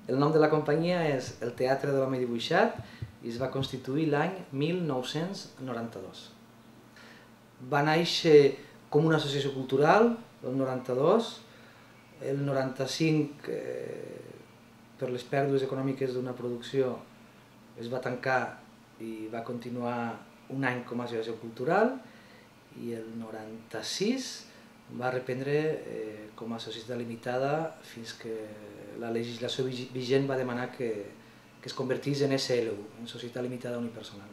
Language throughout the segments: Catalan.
El nom de la companyia és el Teatre de l'Home Dibuixat i es va constituir l'any 1992. Va néixer com una associació cultural, el 92, el 95, per les pèrdues econòmiques d'una producció, es va tancar i va continuar un any com a associació cultural, i el 96 va reprendre com a societat limitada fins que la legislació vigent va demanar que es convertís en SLU, en Societat Limitada Unipersonal.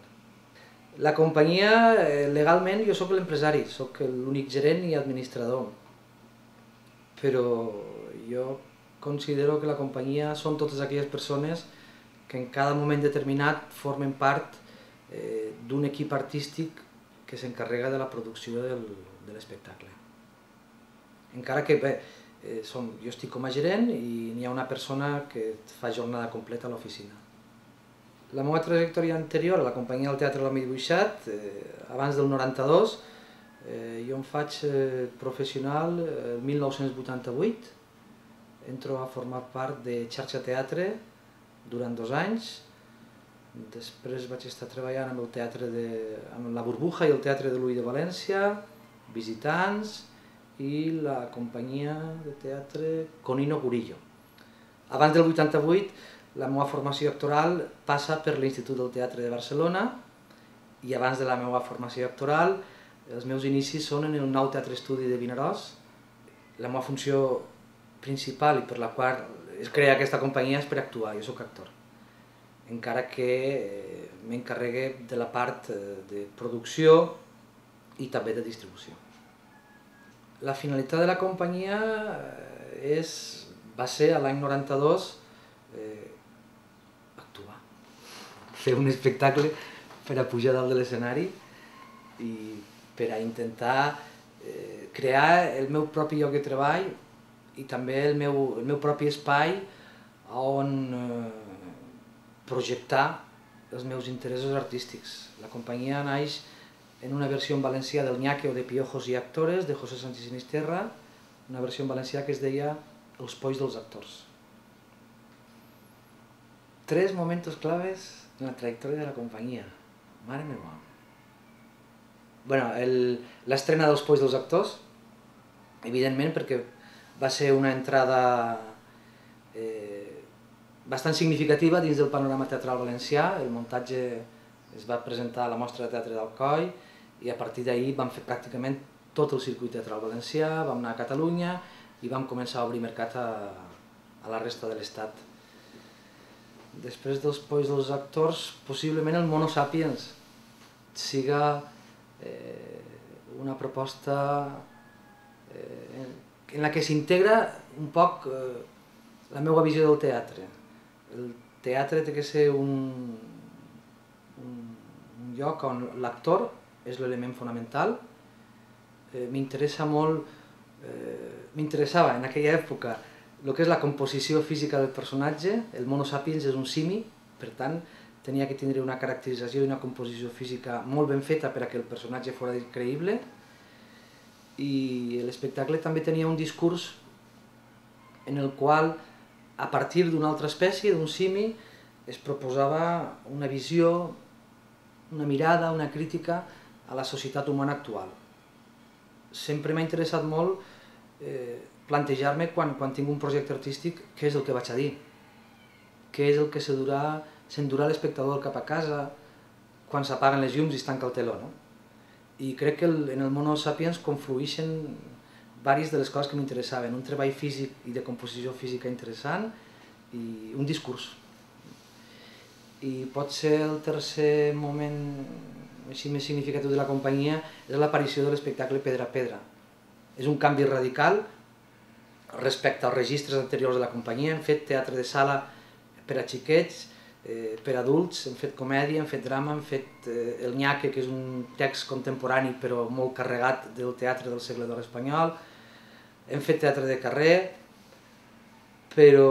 La companyia, legalment, jo soc l'empresari, soc l'únic gerent i administrador, però jo considero que la companyia són totes aquelles persones que en cada moment determinat formen part d'un equip artístic que s'encarrega de la producció de l'espectacle. Encara que, bé, jo estic com a gerent i n'hi ha una persona que fa jornada completa a l'oficina. La meva trajectòria anterior a la companyia del Teatre de l'Home Dibuixat, abans del 92, jo em faig professional el 1988, entro a formar part de Xarxa Teatre durant 2 anys, després vaig estar treballant amb la Burbuja i el Teatre de l'Ull de València, Visitants i la companyia de teatre Conino Gurillo. Abans del 88, la meva formació actoral passa per l'Institut del Teatre de Barcelona i abans de la meva formació actoral, els meus inicis són en el Nou Teatre Estudi de Vinaròs. La meva funció principal i per la qual es crea aquesta companyia és per actuar, jo soc actor. Encara que m'encarregue de la part de producció i també de distribució. La finalitat de la companyia va ser l'any 92 actuar, fer un espectacle per a pujar dalt de l'escenari i per a intentar crear el meu propi lloc de treball i també el meu propi espai on projectar els meus interessos artístics. La companyia naix en una versió en valencià del Ñaqueo de Piojos y Actores, de José Sánchez Sinisterra, una versió en valencià que es deia Els polls dels actors. 3 momentos claves en la trajectòria de la companyia. Mare meva. Bueno, l'estrena dels polls dels actors, evidentment, perquè va ser una entrada bastant significativa dins del panorama teatral valencià. El muntatge es va presentar a la Mostra de Teatre d'Alcoi i a partir d'ahir vam fer pràcticament tot el circuit teatral valencià, vam anar a Catalunya i vam començar a obrir mercat a la resta de l'Estat. Després dels polls dels actors, possiblement el Mono Sapiens siga una proposta en la que s'integra un poc la meva visió del teatre. El teatre té que ser un lloc on l'actor és l'element fonamental. M'interessava en aquella època el que és la composició física del personatge. El Mono Sapiens és un simi, per tant tenia que tindre una caracterització i una composició física molt ben feta per a que el personatge fos creïble, i l'espectacle també tenia un discurs en el qual, a partir d'una altra espècie, d'un simi, es proposava una visió, una mirada, una crítica a la societat humana actual. Sempre m'ha interessat molt plantejar-me, quan tinc un projecte artístic, què és el que vaig a dir, què és el que s'endurà l'espectador cap a casa quan s'apaguen les llums i es tanca el teló. I crec que en el Mono Sapiens confluïxen diverses de les coses que m'interessaven, un treball físic i de composició física interessant i un discurs. I potser el tercer moment així més significatiu de la companyia és l'aparició de l'espectacle Pedra a Pedra. És un canvi radical respecte als registres anteriors de la companyia. Hem fet teatre de sala per a xiquets, per a adults, hem fet comèdia, hem fet drama, hem fet el Ñaque, que és un text contemporani però molt carregat del teatre del segle d'or espanyol, hem fet teatre de carrer, però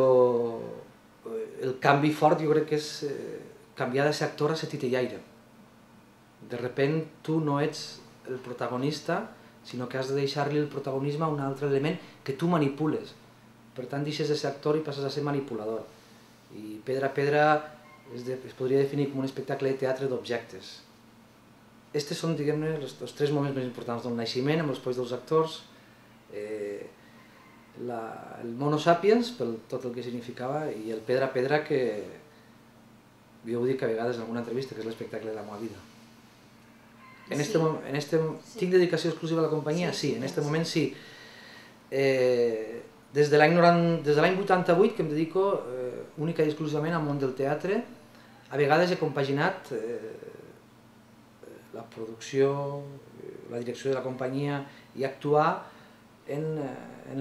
el canvi fort jo crec que és canviar de ser actor a ser titellaire. De repente tu no ets el protagonista, sinó que has de deixar-li el protagonisme a un altre element que tu manipules. Per tant, deixes de ser actor i passes a ser manipulador. I Pedra a Pedra es podria definir com un espectacle de teatre d'objectes. Estos són, diguem-ne, els tres moments més importants del naixement, amb els polls dels actors, el Mono Sapiens, per tot el que significava, i el Pedra a Pedra, que jo ho dic a vegades en alguna entrevista, que és l'espectacle de la meva vida. Tinc dedicació exclusiva a la companyia? Sí, en aquest moment sí. Des de l'any 88 que em dedico única i exclusivament al món del teatre. A vegades he compaginat la producció, la direcció de la companyia i actuar en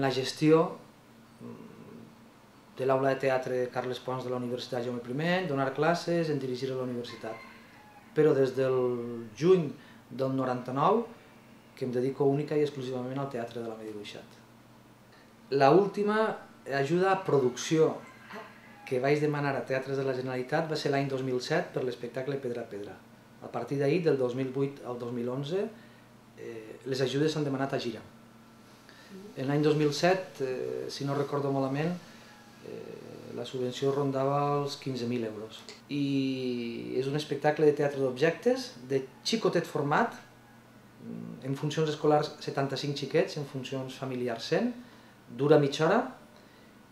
la gestió de l'aula de teatre Carles Pons de la Universitat Jaume I, donar classes, en dirigir a la universitat. Però des del juny del 99 que em dedico única i exclusivament al teatre de la Medi Buixat. L'última ajuda a producció que vaig demanar a Teatres de la Generalitat va ser l'any 2007 per l'espectacle Pedra a Pedra. A partir d'ahir, del 2008 al 2011, les ajudes s'han demanat a gira. En l'any 2007, si no recordo malament, la subvenció rondava els 15.000 euros. I és un espectacle de teatre d'objectes, de xicotet format, en funcions escolars 75 xiquets, en funcions familiars 100, dura mitja hora,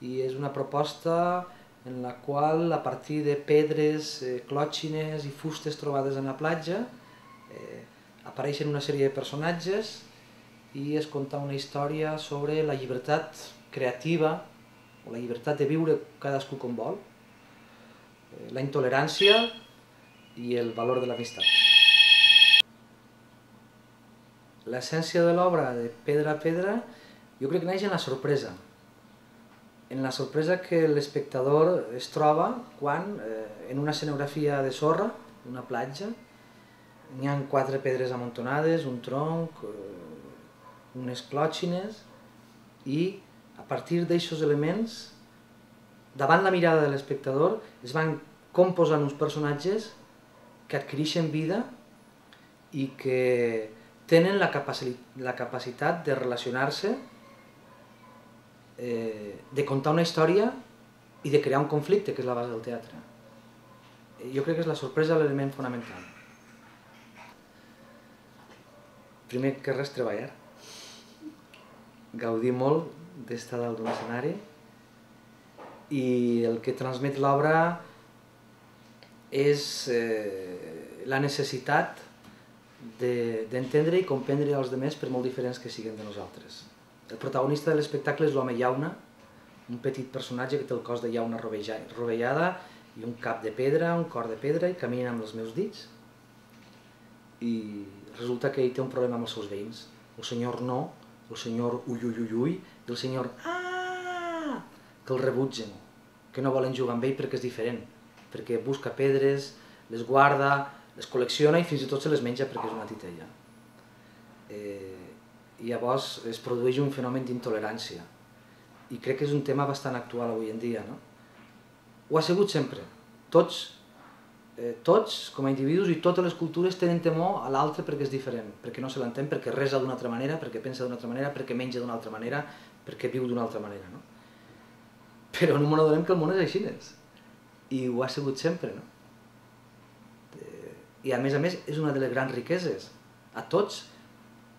i és una proposta en la qual, a partir de pedres, clòtxines i fustes trobades en la platja, apareixen una sèrie de personatges i es conta una història sobre la llibertat creativa o la llibertat de viure cadascú com vol, la intolerància i el valor de l'amistat. L'essència de l'obra de Pedra a Pedra jo crec que neix en la sorpresa. En la sorpresa que l'espectador es troba quan, en una escenografia de sorra, una platja, n'hi ha 4 pedres amuntonades, un tronc, unes clòtxines, i a partir d'aixòs elements, davant la mirada de l'espectador, es van composant uns personatges que adquireixen vida i que tenen la capacitat de relacionar-se, de contar una història i de crear un conflicte, que és la base del teatre. Jo crec que és la sorpresa l'element fonamental. Primer que res, treballar. Gaudir molt d'estar dalt d'un escenari i el que transmet l'obra és la necessitat d'entendre i comprendre els altres per molt diferents que siguin de nosaltres. El protagonista de l'espectacle és l'home llauna, un petit personatge que té el cos de llauna rovellada i un cap de pedra, un cor de pedra, i camina amb els meus dits. I resulta que ell té un problema amb els seus veïns. El senyor no, el senyor ui ui ui ui, i el senyor ah, que el rebutgen, que no volen jugar amb ell perquè és diferent, perquè busca pedres, les guarda, les col·lecciona i fins i tot se les menja perquè és una titella. I llavors es produeix un fenomen d'intolerància. I crec que és un tema bastant actual avui en dia. Ho ha sigut sempre. Tots, com a individus i totes les cultures, tenen temor a l'altre perquè és diferent, perquè no se l'entén, perquè resa d'una altra manera, perquè pensa d'una altra manera, perquè menja d'una altra manera, perquè viu d'una altra manera. Però no ens adonem que el món és així. I ho ha sigut sempre. I a més, és una de les grans riqueses. A tots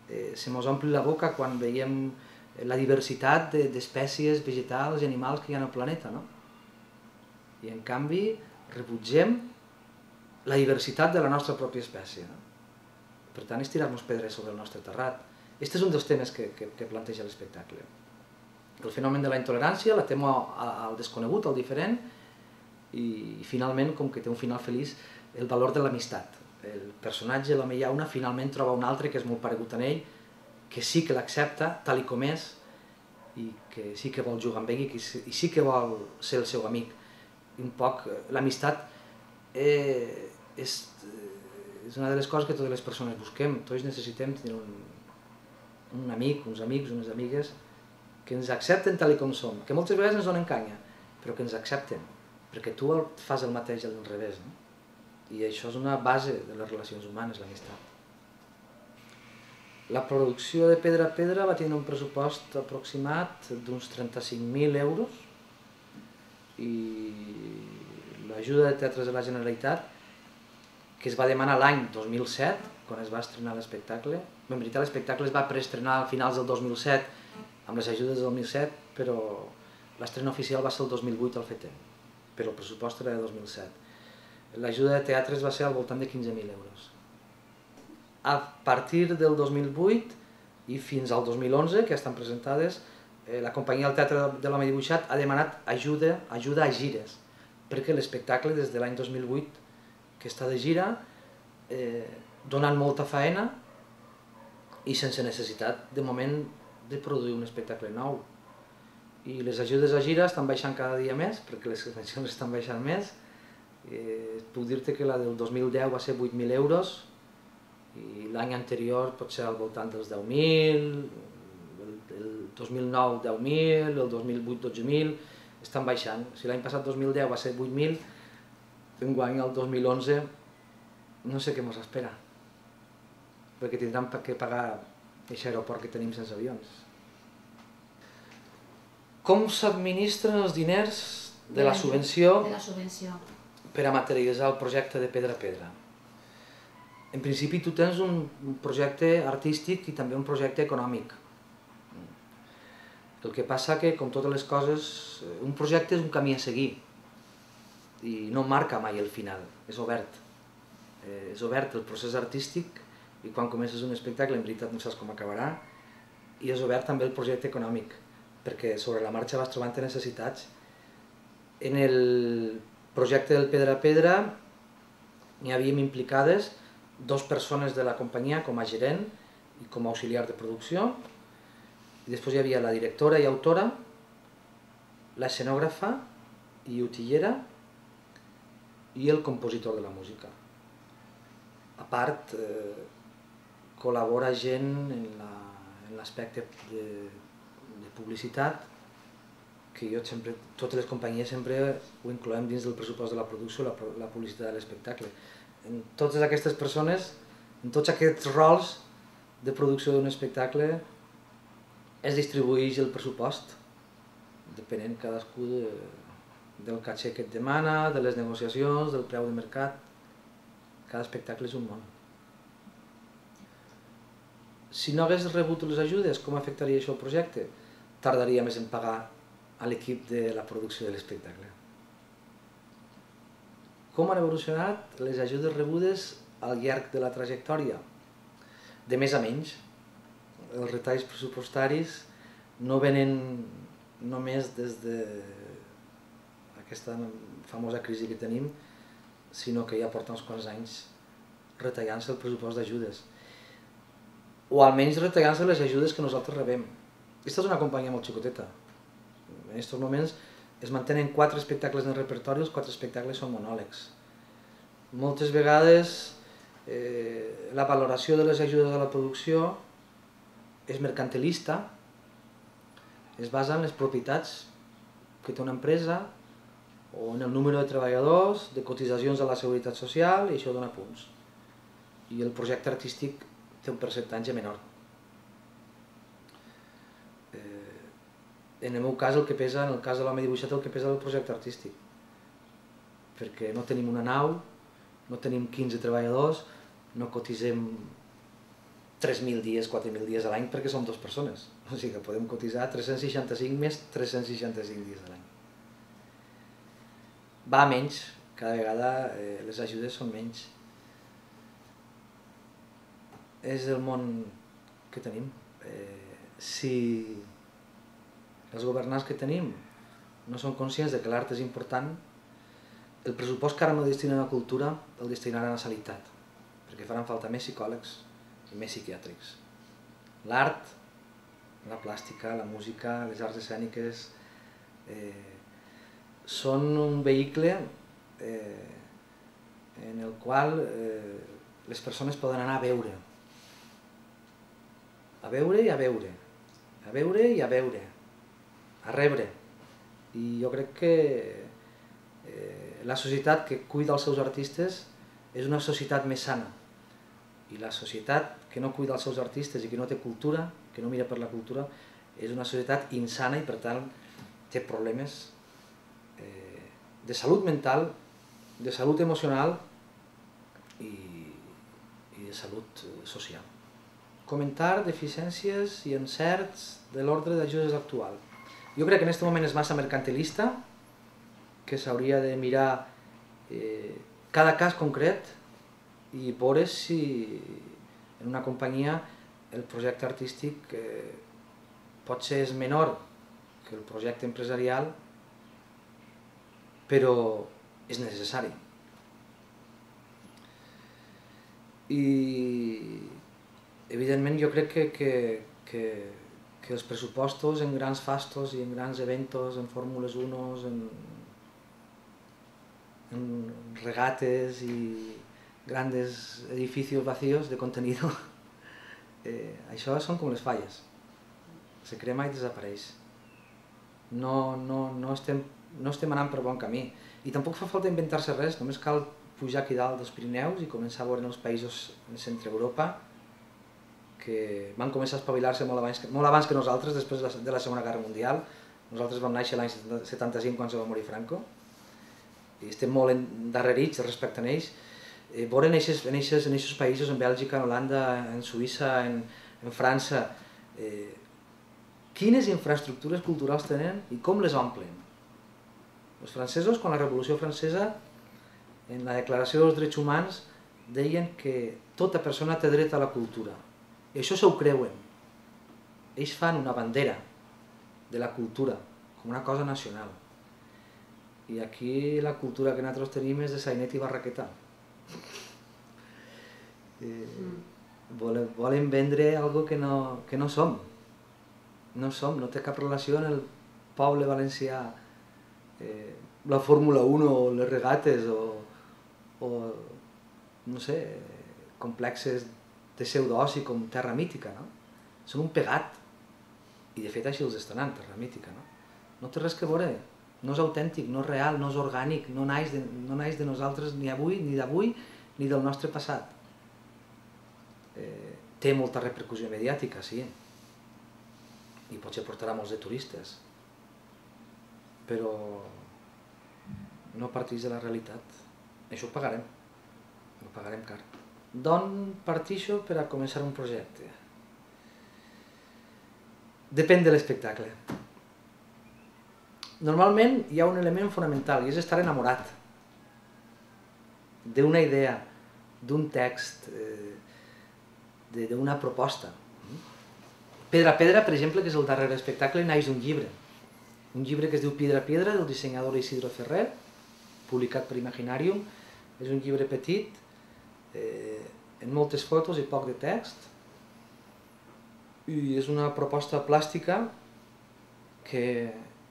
se mos ompli la boca quan veiem la diversitat d'espècies vegetals i animals que hi ha al planeta. I en canvi rebutgem la diversitat de la nostra pròpia espècie. Per tant, és tirar-nos pedres sobre el nostre terrat. Aquest és un dels temes que planteja l'espectacle. El fenomen de la intolerància, la temor al desconegut, al diferent, i finalment, com que té un final feliç, el valor de l'amistat. El personatge, l'home llauna, finalment troba un altre que és molt paregut a ell, que sí que l'accepta tal com és, i que sí que vol jugar amb ell, i sí que vol ser el seu amic. Un poc, l'amistat és una de les coses que totes les persones busquem. Tots necessitem tenir un amic, uns amics, unes amigues que ens accepten tal com som, que moltes vegades ens donen canya, però que ens accepten, perquè tu fas el mateix al revés. I això és una base de les relacions humanes, l'amistat. La producció de Pedra a Pedra va tenir un pressupost aproximat d'uns 35.000 euros i l'ajuda de teatres de la Generalitat, que es va demanar l'any 2007, quan es va estrenar l'espectacle. En veritat l'espectacle es va preestrenar a finals del 2007, amb les ajudes del 2007, però l'estrena oficial va ser el 2008 al FETEM, però el pressupost era de 2007. L'ajuda de teatres va ser al voltant de 15.000 euros. A partir del 2008 i fins al 2011, que estan presentades, la companyia del Teatre de l'Home Dibuixat ha demanat ajuda a gires, perquè l'espectacle des de l'any 2008 que està de gira, donant molta faena i sense necessitat, de moment, de produir un espectacle nou. I les ajudes a gira estan baixant cada dia més, perquè les subvencions estan baixant més. Puc dir-te que la del 2010 va ser 8.000 euros, i l'any anterior pot ser al voltant dels 10.000, el 2009 10.000, el 2008 12.000, estan baixant. Si l'any passat 2010 va ser 8.000, enguany el 2011 no sé què ens espera, perquè tindran que pagar aquest aeroport que tenim sense avions. Com s'administren els diners de la subvenció per a materialitzar el projecte de Pedra a Pedra? En principi tu tens un projecte artístic i també un projecte econòmic. El que passa que, com totes les coses, un projecte és un camí a seguir i no marca mai el final, és obert. És obert el procés artístic i quan comences un espectacle en veritat no saps com acabarà, i és obert també el projecte econòmic, perquè sobre la marxa vas trobant necessitats. En el projecte del Pedra a Pedra n'hi havíem implicades 2 persones de la companyia com a gerent i com a auxiliar de producció, i després hi havia la directora i autora, l'escenògrafa i utillera i el compositor de la música. A part, col·labora gent en l'aspecte de publicitat, que jo sempre, totes les companyies sempre ho incloem dins del pressupost de la producció, la publicitat de l'espectacle. En totes aquestes persones, en tots aquests rols de producció d'un espectacle, es distribueix el pressupost, depenent cadascú del caché que et demana, de les negociacions, del preu de mercat. Cada espectacle és un món. Si no hagués rebut les ajudes, com afectaria això el projecte? Tardaria més en pagar a l'equip de la producció de l'espectacle. Com han evolucionat les ajudes rebudes al llarg de la trajectòria? De més a menys. Els retalls pressupostaris no venen només des d'aquesta famosa crisi que tenim, sinó que ja porta uns quants anys retallant-se el pressupost d'ajudes. O almenys retallant-se les ajudes que nosaltres rebem. Aquesta és una companyia molt xicoteta. En aquests moments es mantenen 4 espectacles en el repertori, els 4 espectacles són monòlegs. Moltes vegades la valoració de les ajudes a la producció és mercantilista, es basa en les propietats que té una empresa o en el número de treballadors, de cotitzacions a la Seguretat Social, i això dona punts. I el projecte artístic té un percentatge menor. En el meu cas, el que pesa, en el cas de l'Home Dibuixat, el que pesa és el projecte artístic. Perquè no tenim una nau, no tenim 15 treballadors, no cotitzem 3.000 dies, 4.000 dies a l'any perquè som 2 persones. O sigui que podem cotitzar 365 més 365 dies a l'any. Va a menys, cada vegada les ajudes són menys. És el món que tenim. Si els governants que tenim no són conscients de que l'art és important, el pressupost que ara no destinen a cultura el destinaran a sanitat, perquè faran falta més psicòlegs i més psiquiàtrics. L'art, la plàstica, la música, les arts escèniques són un vehicle en el qual les persones poden anar a veure. A veure i a veure. A veure i a veure. A rebre. I jo crec que la societat que cuida els seus artistes és una societat més sana. I la societat que no cuida els seus artistes i que no té cultura, que no mira per la cultura, és una societat insana i per tant té problemes de salut mental de salut emocional i de salut social. Comentar deficiències i encerts de l'ordre d'ajudes actual. Jo crec que en aquest moment és massa mercantilista, que s'hauria de mirar cada cas concret i veure si en una companyia el projecte artístic potser és menor que el projecte empresarial, però és necessari. I evidentment jo crec que els pressupostos en grans fastos i en grans eventos, en Fórmules 1, en regates i grandes edificios vacíos de contenido, això són com les falles, se crema i desapareix. No estem anant per bon camí i tampoc fa falta inventar-se res, només cal pujar aquí dalt dels Pirineus i començar a veure els països de centre Europa que van començar a espavilar-se molt abans que nosaltres, després de la Segona Guerra Mundial. Nosaltres vam néixer l'any 75 quan se va morir Franco i estem molt endarrerits respecte a ells. Veure en aquests països, en Bèlgica, en Holanda, en Suïssa, en França, quines infraestructures culturals tenen i com les omplen. Els francesos, quan la Revolució Francesa, en la Declaració dels Drets Humans, deien que tota persona té dret a la cultura. I això s'ho creuen. Ells fan una bandera de la cultura, com una cosa nacional. I aquí la cultura que nosaltres tenim és de sainet i barraqueta. Volen vendre algo que no som. No som, no té cap relació amb el poble valencià, la Fórmula 1 o les regates o no sé, complexes de pseudoci com Terra Mítica, no? Són un pegat. I de fet així els estan anant, Terra Mítica, no? No té res que veure, no és autèntic, no és real, no és orgànic, no naix de nosaltres ni avui, ni d'avui, ni del nostre passat. Té molta repercussió mediàtica, sí, i potser portarà molts de turistes, però no parteix de la realitat. Això ho pagarem car. D'on partixo per a començar un projecte? Depèn de l'espectacle. Normalment hi ha un element fonamental i és estar enamorat d'una idea, d'un text, d'una proposta. Pedra a Pedra, per exemple, que és el darrer espectacle, naix d'un llibre. Un llibre que es diu Piedra a Piedra, del dissenyador Isidro Ferrer, publicat per Imaginarium. És un llibre petit, en moltes fotos i poc de text, i és una proposta plàstica que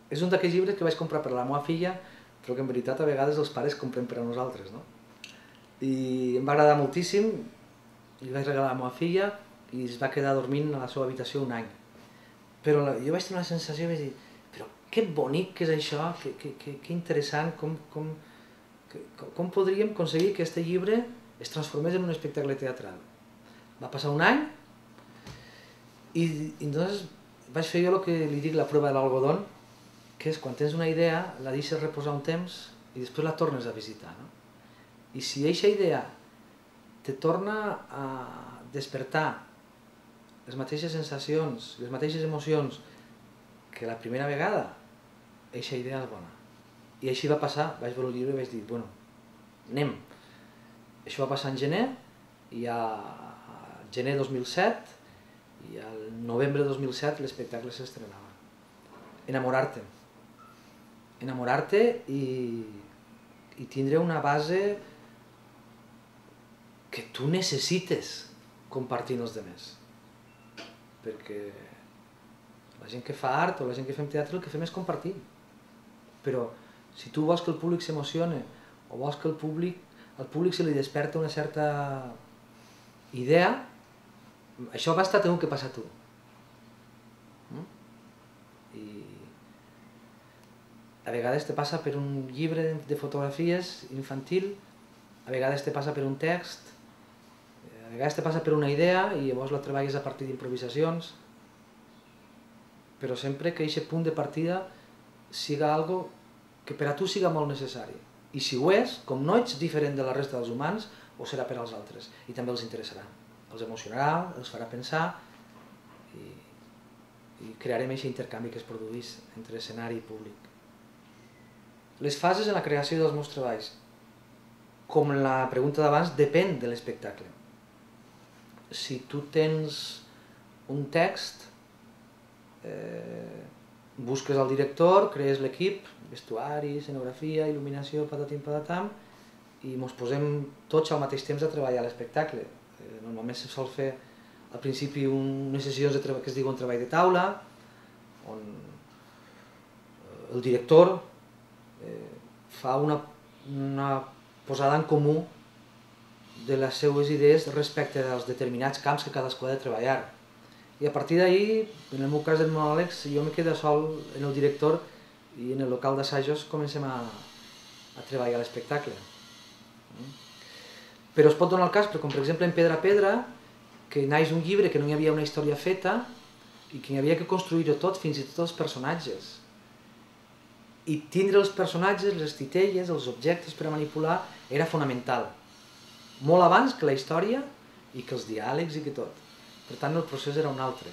és un d'aquells llibres que vaig comprar per a la meva filla, però que en veritat a vegades els pares compren per a nosaltres, no? I em va agradar moltíssim, li vaig regalar a la meva filla i es va quedar dormint a la seva habitació un any. Però jo vaig tenir una sensació i vaig dir, però que bonic que és això, que interessant, com podríem aconseguir que aquest llibre es transformés en un espectacle teatral. Va passar un any i llavors vaig fer jo el que li dic la prova de l'algodón, que és quan tens una idea, la deixes reposar un temps i després la tornes a visitar. I si aquesta idea te torna a despertar les mateixes sensacions, les mateixes emocions que la primera vegada, aquesta idea és bona. I així va passar, vaig veure el llibre i vaig dir, bueno, anem. Això va passar en gener, i a gener 2007, i al novembre de 2007 l'espectacle s'estrenava. Enamorar-te. Enamorar-te i tindre una base que tu necessites compartir amb els altres. Perquè la gent que fa art o la gent que fem teatre el que fem és compartir. Però si tu vols que el públic s'emocione o vols que al públic se li desperta una certa idea, això va estar tenint que passar tu. I a vegades te passa per un llibre de fotografies infantil, a vegades te passa per un text, a vegades te passa per una idea i llavors la treballes a partir d'improvisacions, però sempre que aquest punt de partida siga algo que per a tu siga molt necessari. I si ho és, com no ets diferent de la resta dels humans, ho serà per als altres. I també els interessarà. Els emocionarà, els farà pensar i crearem aquest intercanvi que es produeix entre escenari i públic. Les fases en la creació dels meus treballs, com la pregunta d'abans, depèn de l'espectacle. Si tu tens un text, busques el director, crees l'equip, vestuari, escenografia, il·luminació, patatim patatam, i ens posem tots al mateix temps a treballar l'espectacle. Normalment se sol fer al principi unes sessions que es diuen treball de taula, on el director fa una posada en comú de les seues idees respecte als determinats camps que cadascú ha de treballar. I a partir d'ahir, en el meu cas del monòleg, jo me quedo sol en el director i en el local d'assajos comencem a treballar l'espectacle. Però es pot donar el cas, com per exemple en Pedra a Pedra, que naix un llibre que no hi havia una història feta i que hi havia que construir-ho tot, fins i tot els personatges. I tindre els personatges, les titelles, els objectes per a manipular, era fonamental. Molt abans que la història i que els diàlegs i que tot. Per tant, el procés era un altre.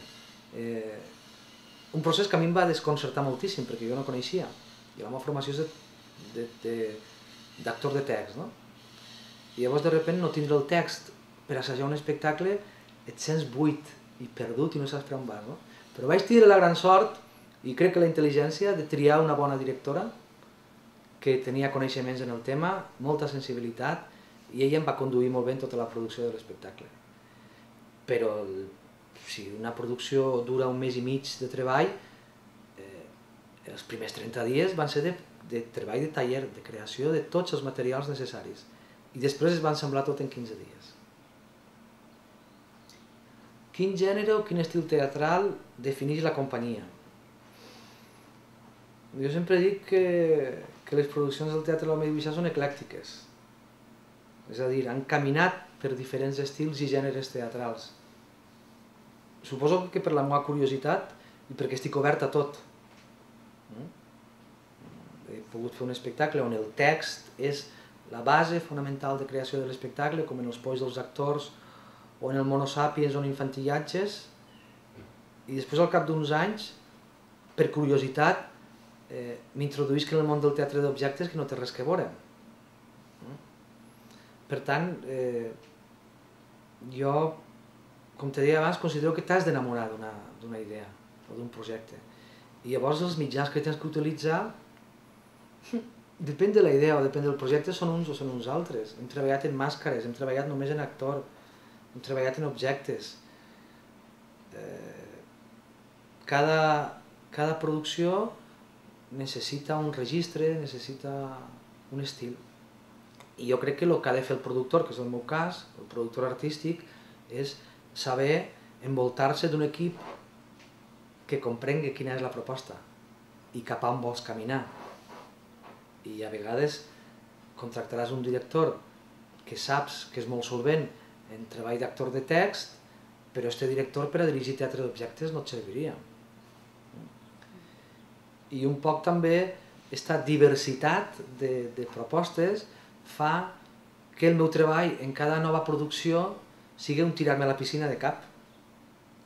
Un procés que a mi em va desconcertar moltíssim, perquè jo no coneixia. I la meva formació és d'actor de text, no? I llavors, de sobte, no tindre el text per assajar un espectacle, et sents buit i perdut i no saps per on vas, no? Però vaig tindre la gran sort, i crec que la intel·ligència, de triar una bona directora que tenia coneixements en el tema, molta sensibilitat, i ella em va conduir molt bé en tota la producció de l'espectacle. Però si una producció dura un mes i mig de treball, els primers 30 dies van ser de treball de taller, de creació de tots els materials necessaris. I després es va ensamblar tot en 15 dies. Quin gènere o quin estil teatral defineix la companyia? Jo sempre dic que les produccions del Teatre de l'Home Dibuixat són eclèctiques. És a dir, han caminat per diferents estils i gèneres teatrals. Suposo que per la meva curiositat i perquè estic obert a tot. He pogut fer un espectacle on el text és la base fonamental de creació de l'espectacle, com en els polls dels actors o en el Mono Sapiens o en Infantillatges, i després al cap d'uns anys, per curiositat, m'introduïsc en el món del teatre d'objectes que no té res que veure. Per tant, jo, com te deia abans, considero que t'has d'enamorar d'una idea o d'un projecte. I llavors els mitjans que tens que utilitzar depèn de la idea o depèn del projecte, són uns o són uns altres. Hem treballat en màscares, hem treballat només en actor, hem treballat en objectes. Cada producció necessita un registre, necessita un estil. I jo crec que el que ha de fer el productor, que és el meu cas, el productor artístic, és saber envoltar-se d'un equip que comprengui quina és la proposta i cap a on vols caminar. I a vegades contractaràs un director que saps que és molt solvent en treball d'actor de text, però este director per a dirigir teatre d'objectes no et serviria. I un poc també aquesta diversitat de propostes fa que el meu treball en cada nova producció sigui un tirar-me a la piscina de cap.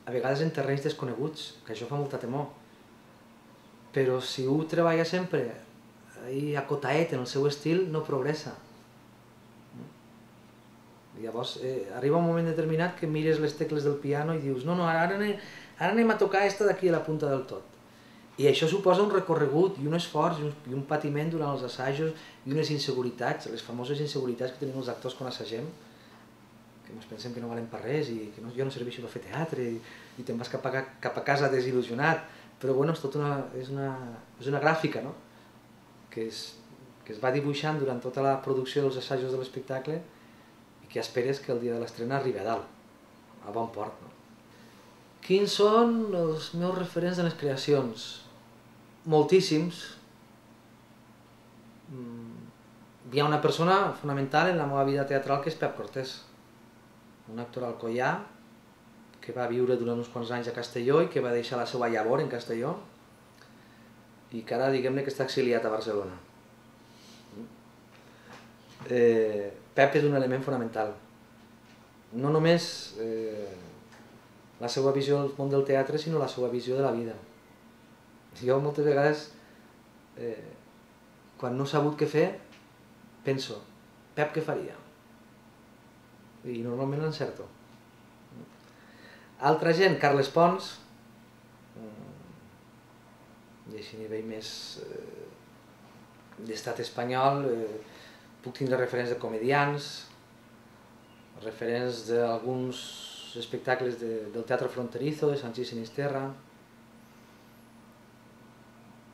A vegades en terrenys desconeguts, que això fa molta temor. Però si un treballa sempre acotaet en el seu estil, no progressa. Llavors arriba un moment determinat que mires les tecles del piano i dius no, ara anem a tocar aquesta d'aquí a la punta del tot. I això suposa un recorregut i un esforç i un patiment durant els assajos i unes inseguretats, les famoses inseguretats que tenim els actors quan assagem, que ens pensem que no valen per res i que jo no serveixo per fer teatre i te'n vas cap a casa desil·lusionat, però bueno, és una gràfica, no? Que es va dibuixant durant tota la producció dels assajos de l'espectacle i que esperes que el dia de l'estrena arribi a dalt, a bon port. Quins són els meus referents en les creacions? Moltíssims. Hi ha una persona fonamental en la meva vida teatral que és Pep Cortés, un actor alcoià que va viure durant uns quants anys a Castelló i que va deixar la seva llavor en Castelló i que ara diguem-ne que està exiliat a Barcelona. Pep és un element fonamental. No només la seva visió del món del teatre, sinó la seva visió de la vida. Jo moltes vegades, quan no he sabut què fer, penso, Pep què faria? I normalment l'encerto. Altra gent, Carles Pons, i així a nivell més d'estat espanyol, puc tindre referents de comedians, referents d'alguns espectacles del Teatre Fronterizo, de Sanchis Sinisterra,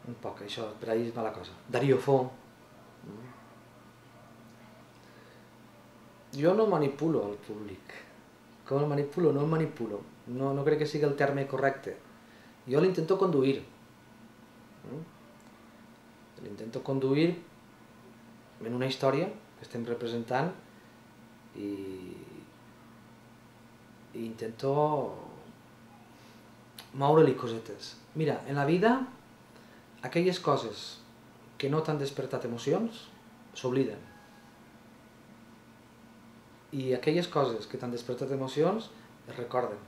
un poc, això per ahir és mala cosa. Darío Fo. Jo no manipulo el públic. Com el manipulo? No el manipulo. No crec que sigui el terme correcte. Jo l'intento conduir. L'intento conduir en una història que estem representant i intento moure-li cosetes. Mira, en la vida, aquelles coses que no t'han despertat emocions s'obliden. I aquelles coses que t'han despertat emocions es recorden.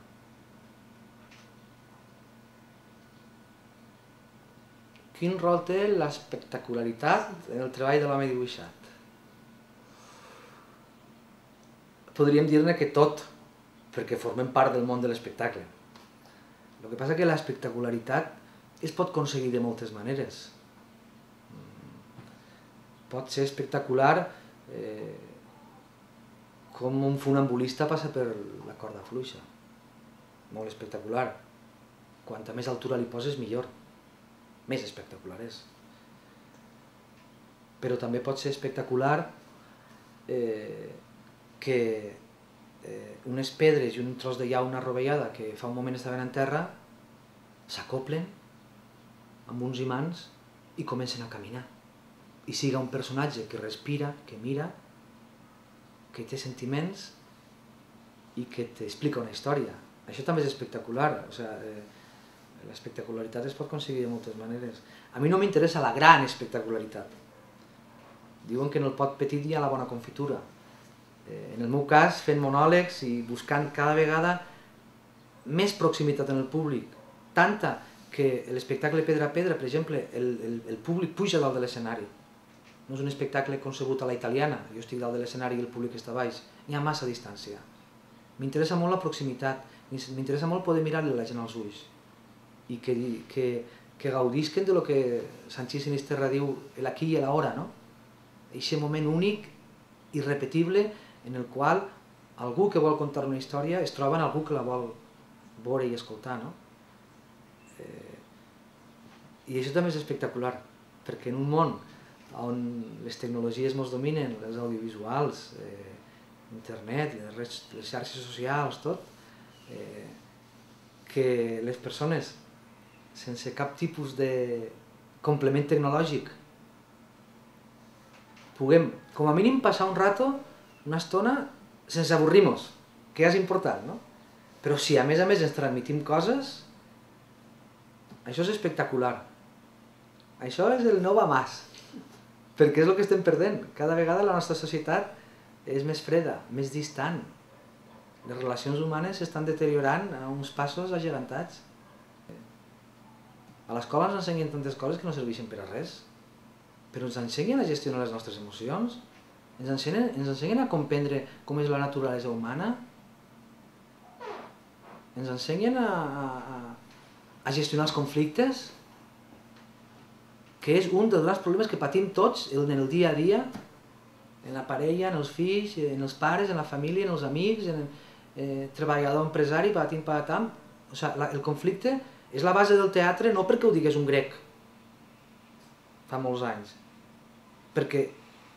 Quin rol té l'espectacularitat en el treball de l'home dibuixat? Podríem dir-ne que tot, perquè formem part del món de l'espectacle. El que passa és que l'espectacularitat es pot aconseguir de moltes maneres. Pot ser espectacular com un funambulista passa per la corda fluixa. Molt espectacular. Quanta més altura li poses, millor. Més espectacular és. Però també pot ser espectacular que unes pedres i un tros de llauna rovellada que fa un moment estaven en terra s'acoplen amb uns imants i comencen a caminar. I siga un personatge que respira, que mira, que té sentiments i que t'explica una història. Això també és espectacular. L'espectacularitat es pot aconseguir de moltes maneres. A mi no m'interessa la gran espectacularitat. Diuen que en el pot petit hi ha la bona confitura. En el meu cas, fent monòlegs i buscant cada vegada més proximitat en el públic. Tanta que l'espectacle Pedra a Pedra, per exemple, el públic puja dalt de l'escenari. No és un espectacle concebut a la italiana, jo estic dalt de l'escenari i el públic està baix. Hi ha massa distància. M'interessa molt la proximitat, m'interessa molt poder mirar-li la gent als ulls i que gaudisquen de lo que Sanchis Sinisterra diu l'aquí i l'hora, no? Aquest moment únic, irrepetible, en el qual algú que vol contar una història es troba en algú que la vol veure i escoltar, no? I això també és espectacular, perquè en un món on les tecnologies ens dominen, les audiovisuals, internet, les xarxes socials, tot, que les persones, sense cap tipus de complement tecnològic, puguem, com a mínim, passar un rato, una estona, sense avorrir-nos, que ja és important, no? Però si a més ens transmitim coses, això és espectacular. Això és el no va más. Perquè és el que estem perdent. Cada vegada la nostra societat és més freda, més distant. Les relacions humanes s'estan deteriorant a uns passos agegantats. A l'escola ens ensenyen tantes coses que no serveixen per a res, però ens ensenyen a gestionar les nostres emocions, ens ensenyen a comprendre com és la naturalesa humana, ens ensenyen a gestionar els conflictes, que és un dels grans problemes que patim tots en el dia a dia, en la parella, en els fills, en els pares, en la família, en els amics, en el treballador empresari, patim, patam. El conflicte és la base del teatre no perquè ho digués un grec fa molts anys, perquè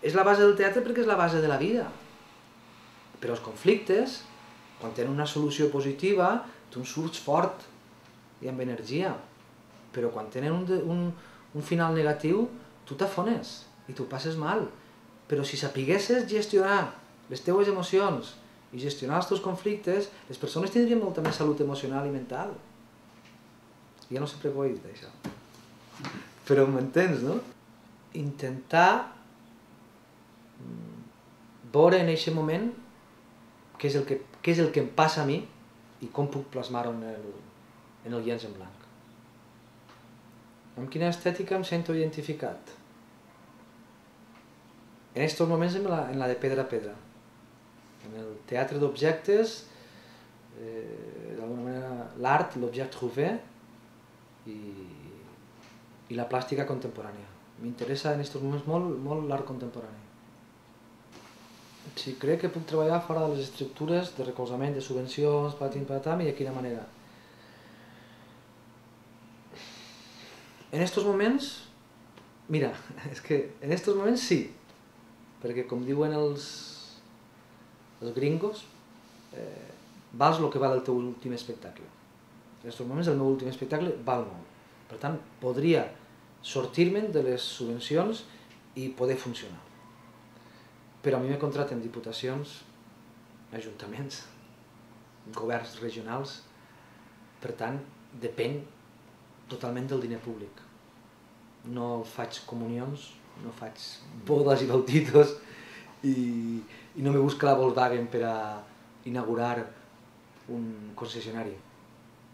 és la base del teatre perquè és la base de la vida. Però els conflictes, quan tenen una solució positiva, tu en surts fort i amb energia, però quan tenen un final negatiu, tu t'afones i tu passes mal. Però si sapiguessis gestionar les teves emocions i gestionar els teus conflictes, les persones tindrien molta més salut emocional i mental. Ja no sempre ho he dit, això. Però m'entens, no? Intentar veure en aquest moment què és el que em passa a mi i com puc plasmar-ho en el llenç en blanc. Amb quina estètica em sento identificat? En aquests moments en la de pedra a pedra, en el teatre d'objectes, d'alguna manera l'art, l'objecte trouvé i la plàstica contemporània. M'interessa en aquests moments molt l'art contemporani. Sí, crec que puc treballar fora de les estructures de recolzament, de subvencions, patim, patam, i de quina manera. En aquests moments, mira, és que en aquests moments sí, perquè com diuen els gringos, vals el que val el teu últim espectacle. En aquests moments el meu últim espectacle val molt. Per tant, podria sortir-me'n de les subvencions i poder funcionar. Però a mi me contraten diputacions, ajuntaments, governs regionals, per tant, depèn totalment del diner públic. No faig comunions, no faig bodes i bautitos i no me busca la Volkswagen per a inaugurar un concessionari.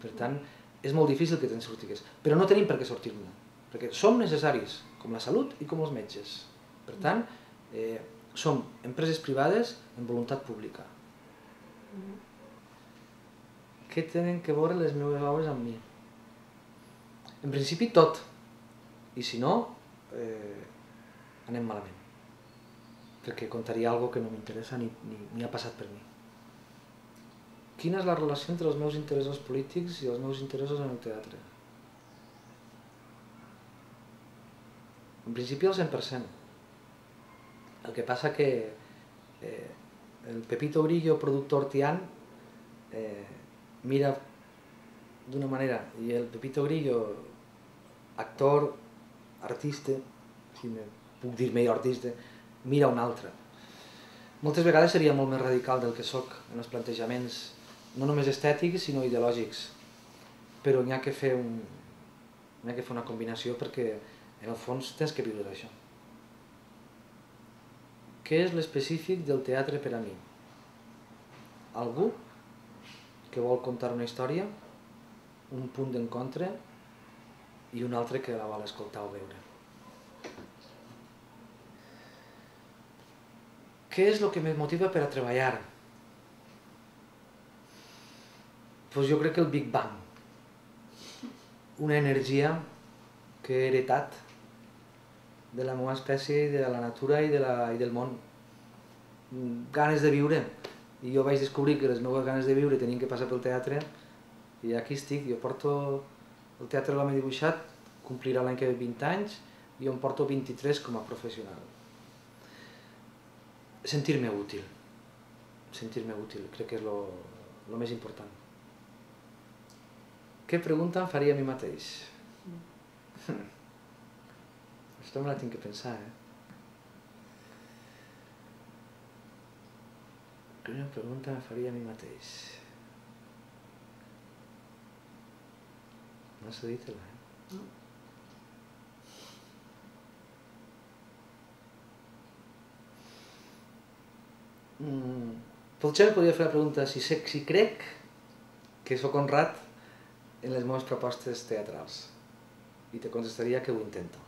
Per tant, és molt difícil que te'n sortigues, però no tenim per què sortir-ne, perquè som necessaris, com la salut i com els metges. Per tant, som empreses privades amb voluntat pública. Què tenen que veure les meves obres amb mi? En principi tot, i si no, anem malament, perquè contaria alguna cosa que no m'interessa ni ha passat per mi. Quina és la relació entre els meus interessos polítics i els meus interessos en el teatre? En principi el 100%. El que passa que el Pepito Grillo, productor Tian, mira d'una manera i el Pepito Grillo, actor, artista, si puc dir millor artista, mira una altra. Moltes vegades seria molt més radical del que soc en els plantejaments, no només estètics, sinó ideològics. Però n'hi ha que fer una combinació perquè en el fons tens que viure d'això. Què és l'específic del teatre per a mi? Algú que vol contar una història, un punt d'encontre i un altre que la vol escoltar o veure. Què és el que em motiva per a treballar? Doncs jo crec que el Big Bang. Una energia que he heretat de la meva espècie, de la natura i del món. Ganes de viure. I jo vaig descobrir que les meves ganes de viure tenien que passar pel teatre i aquí estic. Jo porto el Teatre de l'Home Dibuixat, complirà l'any que ve 20 anys, i jo em porto 23 com a professional. Sentir-me útil. Sentir-me útil, crec que és el més important. Què pregunta em faria a mi mateix? Això me la tinc que pensar, Quina pregunta em faria a mi mateix? No sé dir-te-la, Potser em podria fer la pregunta si crec que sóc honrat en les meves propostes teatrals. I te contestaria que ho intento.